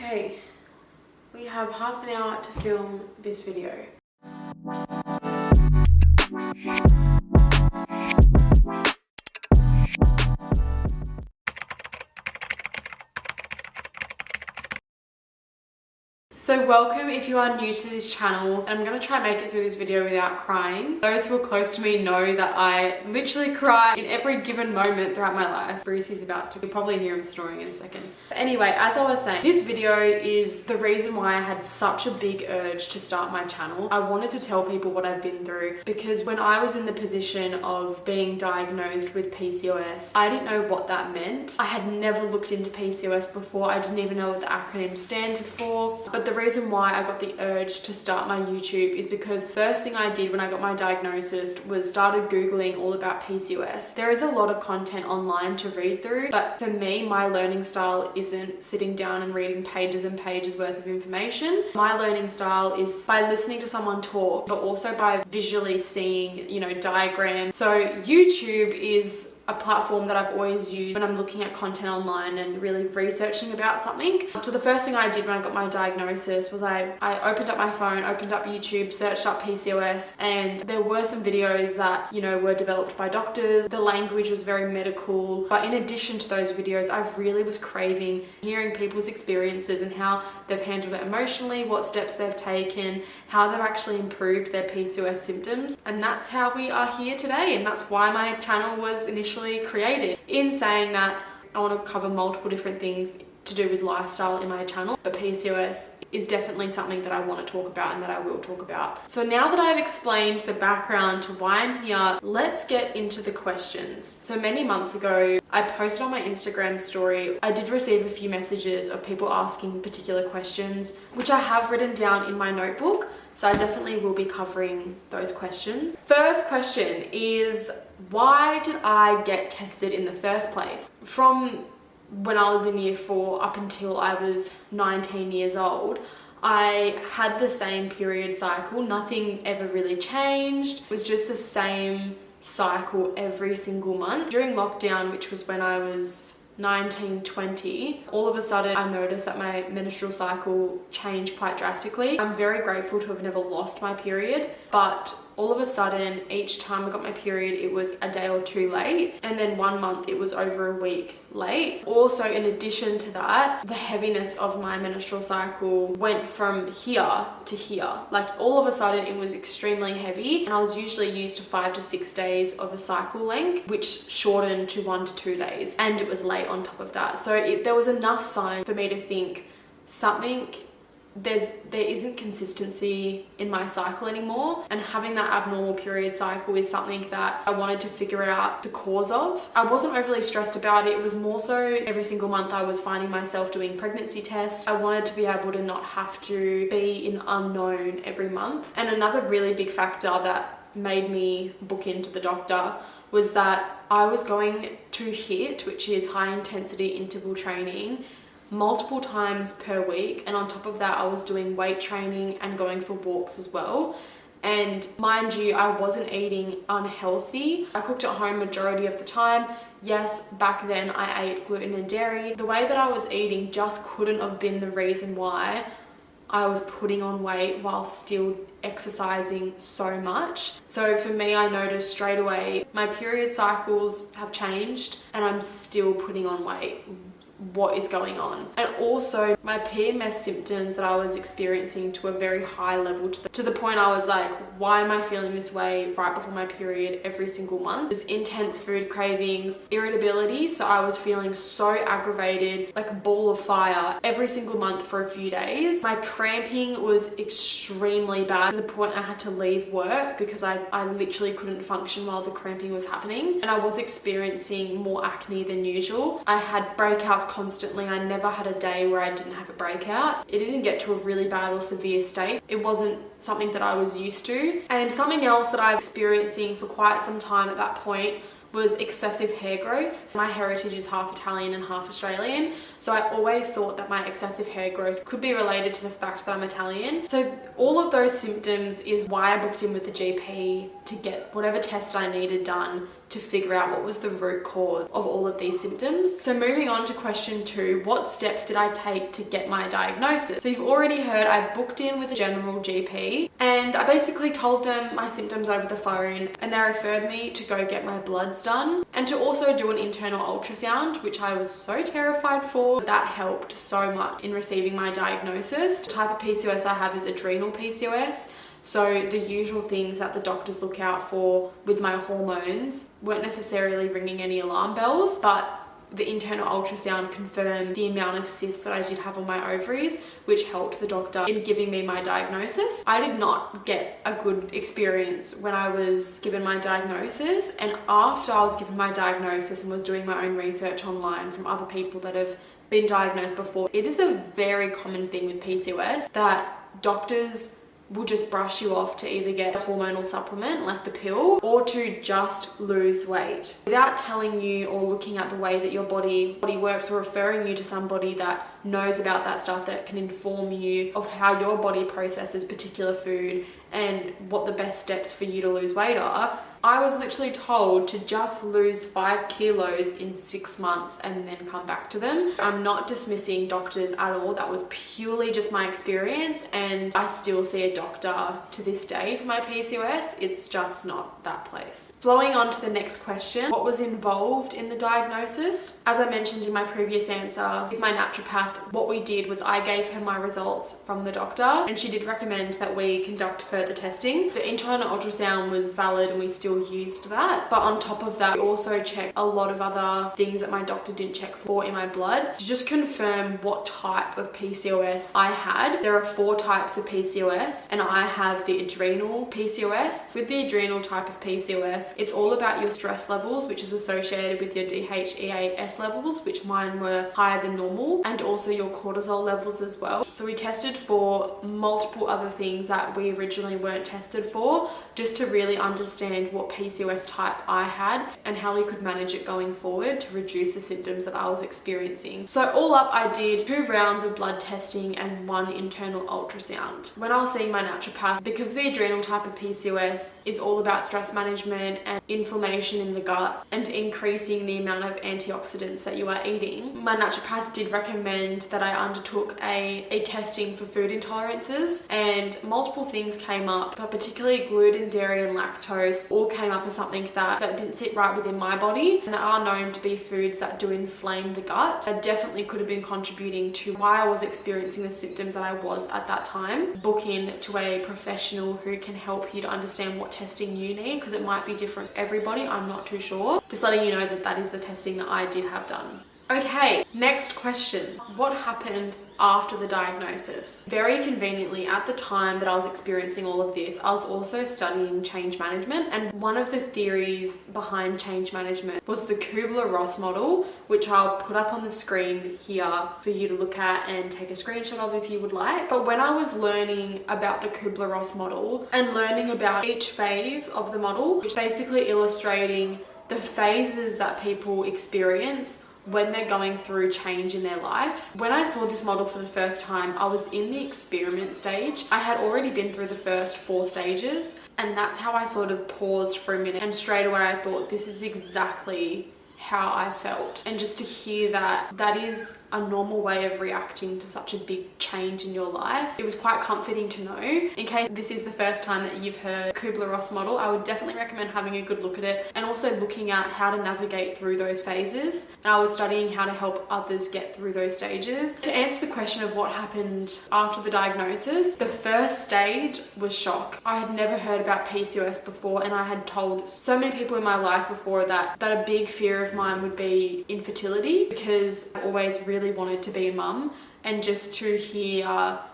Okay, we have half an hour to film this video. So welcome if you are new to this channel. I'm going to try and make it through this video without crying. Those who are close to me know that I literally cry in every given moment throughout my life. Brucey's about to, you'll probably hear him snoring in a second. But anyway, as I was saying, this video is the reason why I had such a big urge to start my channel. I wanted to tell people what I've been through because when I was in the position of being diagnosed with PCOS, I didn't know what that meant. I had never looked into PCOS before. I didn't even know what the acronym stands for. But the reason why I got the urge to start my YouTube is because first thing I did when I got my diagnosis was started Googling all about PCOS. There is a lot of content online to read through, but for me, my learning style isn't sitting down and reading pages and pages worth of information. My learning style is by listening to someone talk, but also by visually seeing, diagrams. So YouTube is a platform that I've always used when I'm looking at content online and really researching about something. So the first thing I did when I got my diagnosis was I opened up my phone, opened up YouTube, searched up PCOS, and there were some videos that, were developed by doctors. The language was very medical. But in addition to those videos, I really was craving hearing people's experiences and how they've handled it emotionally, what steps they've taken, how they've actually improved their PCOS symptoms. And that's how we are here today. And that's why my channel was initially created. In saying that, I want to cover multiple different things to do with lifestyle in my channel, but PCOS is definitely something that I want to talk about and that I will talk about. So now that I've explained the background to why I'm here, let's get into the questions. So many months ago, I posted on my Instagram story. I did receive a few messages of people asking particular questions, which I have written down in my notebook. So I definitely will be covering those questions. First question is, why did I get tested in the first place? From when I was in year 4 up until I was 19 years old, I had the same period cycle. Nothing ever really changed. It was just the same cycle every single month. During lockdown, which was when I was 19, 20, all of a sudden I noticed that my menstrual cycle changed quite drastically. I'm very grateful to have never lost my period, but all of a sudden, each time I got my period, it was a day or two late. And then 1 month, it was over a week late. Also, in addition to that, the heaviness of my menstrual cycle went from here to here. Like all of a sudden, it was extremely heavy. And I was usually used to 5 to 6 days of a cycle length, which shortened to 1 to 2 days. And it was late on top of that. So there was enough sign for me to think there isn't consistency in my cycle anymore, and having that abnormal period cycle is something that I wanted to figure out the cause of. I wasn't overly stressed about it. It was more so every single month I was finding myself doing pregnancy tests. I wanted to be able to not have to be in the unknown every month. And another really big factor that made me book into the doctor was that I was going to HIIT, which is high intensity interval training, multiple times per week, and on top of that I was doing weight training and going for walks as well. And mind you, I wasn't eating unhealthy. I cooked at home majority of the time. Yes, back then I ate gluten and dairy. The way that I was eating just couldn't have been the reason why I was putting on weight while still exercising so much. So for me, I noticed straight away my period cycles have changed and I'm still putting on weight. What is going on? And also my PMS symptoms that I was experiencing to a very high level, to the point I was like, why am I feeling this way right before my period every single month? There's intense food cravings, irritability. So I was feeling so aggravated, like a ball of fire every single month for a few days. My cramping was extremely bad to the point I had to leave work because I literally couldn't function while the cramping was happening. And I was experiencing more acne than usual. I had breakouts constantly. I never had a day where I didn't have a breakout. It didn't get to a really bad or severe state. It wasn't something that I was used to. And something else that I was experiencing for quite some time at that point was excessive hair growth. My heritage is half Italian and half Australian, so I always thought that my excessive hair growth could be related to the fact that I'm Italian. So all of those symptoms is why I booked in with the GP to get whatever test I needed done to figure out what was the root cause of all of these symptoms. So moving on to question 2, what steps did I take to get my diagnosis? So you've already heard I booked in with a general GP, and I basically told them my symptoms over the phone, and they referred me to go get my bloods done and to also do an internal ultrasound, which I was so terrified for. That helped so much in receiving my diagnosis. The type of PCOS I have is adrenal PCOS. So the usual things that the doctors look out for with my hormones weren't necessarily ringing any alarm bells, but the internal ultrasound confirmed the amount of cysts that I did have on my ovaries, which helped the doctor in giving me my diagnosis. I did not get a good experience when I was given my diagnosis, and after I was given my diagnosis and was doing my own research online from other people that have been diagnosed before, it is a very common thing with PCOS that doctors will just brush you off to either get a hormonal supplement like the pill or to just lose weight without telling you or looking at the way that your body works, or referring you to somebody that knows about that stuff that can inform you of how your body processes particular food and what the best steps for you to lose weight are. I was literally told to just lose 5 kilos in 6 months and then come back to them. I'm not dismissing doctors at all. That was purely just my experience, and I still see a doctor to this day for my PCOS. It's just not that place. Flowing on to the next question, what was involved in the diagnosis? As I mentioned in my previous answer with my naturopath, what we did was I gave her my results from the doctor, and she did recommend that we conduct further testing. The internal ultrasound was valid and we still used that, but on top of that we also checked a lot of other things that my doctor didn't check for in my blood to just confirm what type of PCOS I had. There are 4 types of PCOS, and I have the adrenal PCOS. With the adrenal type of PCOS, it's all about your stress levels, which is associated with your DHEAS levels, which mine were higher than normal, and also your cortisol levels as well. So we tested for multiple other things that we originally weren't tested for, just to really understand what PCOS type I had and how we could manage it going forward to reduce the symptoms that I was experiencing. So all up, I did 2 rounds of blood testing and 1 internal ultrasound. When I was seeing my naturopath, because the adrenal type of PCOS is all about stress management and inflammation in the gut and increasing the amount of antioxidants that you are eating, my naturopath did recommend that I undertook a testing for food intolerances, and multiple things came up, but particularly gluten, dairy and lactose all came up as something that didn't sit right within my body, and are known to be foods that do inflame the gut. I definitely could have been contributing to why I was experiencing the symptoms that I was at that time. Book in to a professional who can help you to understand what testing you need, because it might be different for everybody. I'm not too sure. Just letting you know that that is the testing that I did have done. Okay, next question. What happened after the diagnosis? Very conveniently, at the time that I was experiencing all of this, I was also studying change management, and one of the theories behind change management was the Kubler-Ross model, which I'll put up on the screen here for you to look at and take a screenshot of if you would like. But when I was learning about the Kubler-Ross model and learning about each phase of the model, which basically illustrating the phases that people experience when they're going through change in their life. When I saw this model for the first time, I was in the experiment stage. I had already been through the first 4 stages, and that's how I sort of paused for a minute, and straight away I thought, this is exactly how I felt. And just to hear that is a normal way of reacting to such a big change in your life, it was quite comforting to know. In case this is the first time that you've heard Kubler-Ross model, I would definitely recommend having a good look at it and also looking at how to navigate through those phases. And I was studying how to help others get through those stages. To answer the question of what happened after the diagnosis, the first stage was shock. I had never heard about PCOS before, and I had told so many people in my life before that a big fear of mine would be infertility, because I always really wanted to be a mum, and just to hear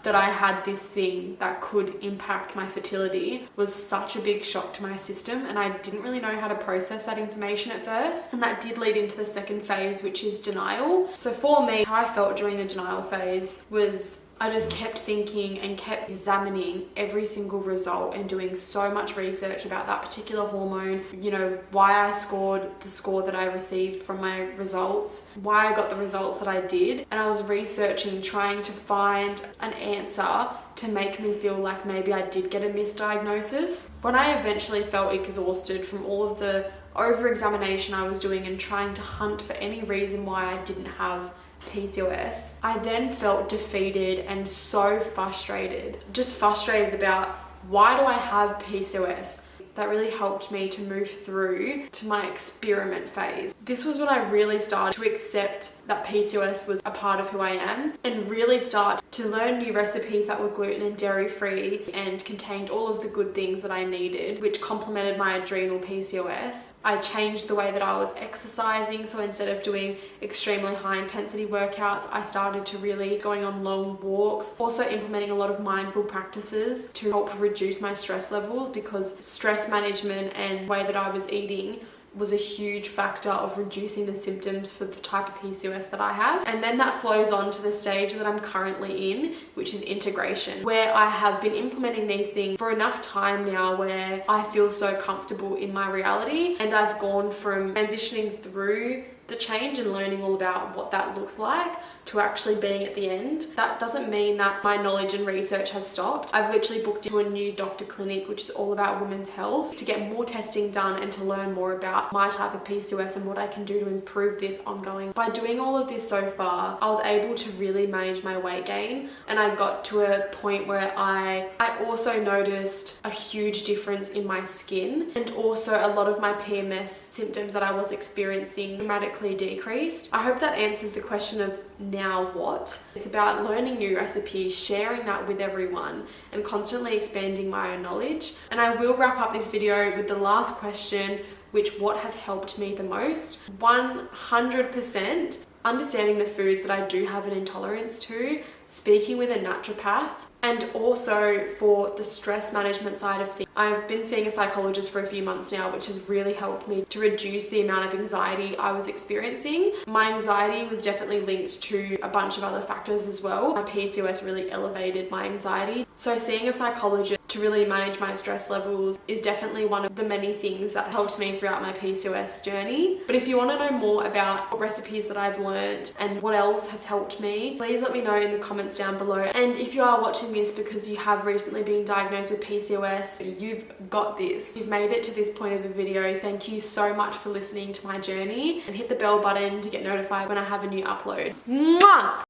that I had this thing that could impact my fertility was such a big shock to my system, and I didn't really know how to process that information at first, and that did lead into the second phase, which is denial. So for me, how I felt during the denial phase was I just kept thinking and kept examining every single result and doing so much research about that particular hormone, you know, why I scored the score that I received from my results, why I got the results that I did. And I was researching, trying to find an answer to make me feel like maybe I did get a misdiagnosis. When I eventually felt exhausted from all of the over-examination I was doing and trying to hunt for any reason why I didn't have PCOS, I then felt defeated and so frustrated. Just frustrated about, why do I have PCOS? That really helped me to move through to my experiment phase. This was when I really started to accept that PCOS was a part of who I am and really start to learn new recipes that were gluten and dairy free and contained all of the good things that I needed, which complemented my adrenal PCOS. I changed the way that I was exercising, so instead of doing extremely high intensity workouts, I started to really going on long walks, also implementing a lot of mindful practices to help reduce my stress levels, because stress management and the way that I was eating was a huge factor of reducing the symptoms for the type of PCOS that I have. And then that flows on to the stage that I'm currently in, which is integration, where I have been implementing these things for enough time now where I feel so comfortable in my reality, and I've gone from transitioning through the change and learning all about what that looks like to actually being at the end. That doesn't mean that my knowledge and research has stopped. I've literally booked into a new doctor clinic, which is all about women's health, to get more testing done and to learn more about my type of PCOS and what I can do to improve this ongoing. By doing all of this so far, I was able to really manage my weight gain, and I got to a point where I also noticed a huge difference in my skin, and also a lot of my PMS symptoms that I was experiencing dramatically decreased. I hope that answers the question of now what. It's about learning new recipes, sharing that with everyone, and constantly expanding my own knowledge. And I will wrap up this video with the last question, which what has helped me the most? 100% understanding the foods that I do have an intolerance to, speaking with a naturopath, and also for the stress management side of things. I've been seeing a psychologist for a few months now, which has really helped me to reduce the amount of anxiety I was experiencing. My anxiety was definitely linked to a bunch of other factors as well. My PCOS really elevated my anxiety. So seeing a psychologist to really manage my stress levels is definitely one of the many things that helped me throughout my PCOS journey. But if you want to know more about what recipes that I've learned and what else has helped me, please let me know in the comments down below. And if you are watching this because you have recently been diagnosed with PCOS, you've got this. You've made it to this point of the video. Thank you so much for listening to my journey, and hit the bell button to get notified when I have a new upload. Mwah!